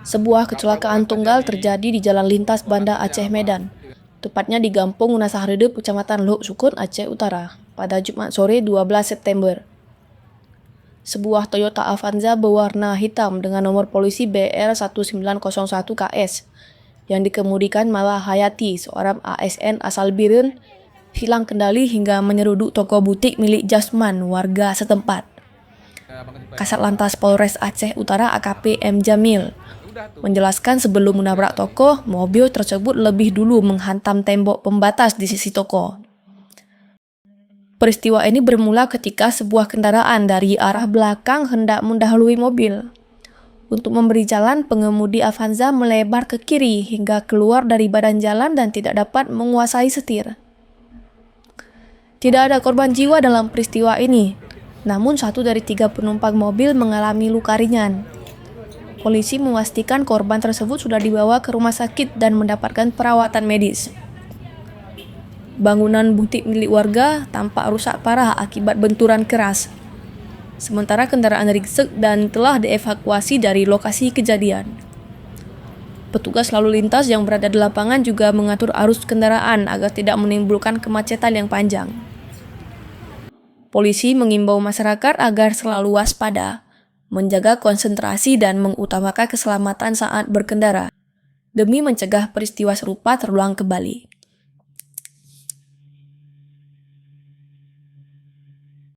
Sebuah kecelakaan tunggal terjadi di jalan lintas Banda Aceh Medan, tepatnya di Gampung Unasahredep, Kecamatan Luk Sukun, Aceh Utara, pada Jumat sore 12 September. Sebuah Toyota Avanza berwarna hitam dengan nomor polisi BR1901KS yang dikemudikan Mala Hayati, seorang ASN asal Birun, hilang kendali hingga menyeruduk toko butik milik Jasman, warga setempat. Kasat Lantas Polres Aceh Utara AKP M. Jamil menjelaskan sebelum menabrak toko, mobil tersebut lebih dulu menghantam tembok pembatas di sisi toko. Peristiwa ini bermula ketika sebuah kendaraan dari arah belakang hendak mendahului mobil. Untuk memberi jalan, pengemudi Avanza melebar ke kiri hingga keluar dari badan jalan dan tidak dapat menguasai setir. Tidak ada korban jiwa dalam peristiwa ini, namun 1 dari 3 penumpang mobil mengalami luka ringan. Polisi memastikan korban tersebut sudah dibawa ke rumah sakit dan mendapatkan perawatan medis. Bangunan butik milik warga tampak rusak parah akibat benturan keras. Sementara kendaraan ringsek dan telah dievakuasi dari lokasi kejadian. Petugas lalu lintas yang berada di lapangan juga mengatur arus kendaraan agar tidak menimbulkan kemacetan yang panjang. Polisi mengimbau masyarakat agar selalu waspada, menjaga konsentrasi dan mengutamakan keselamatan saat berkendara, demi mencegah peristiwa serupa terulang kembali.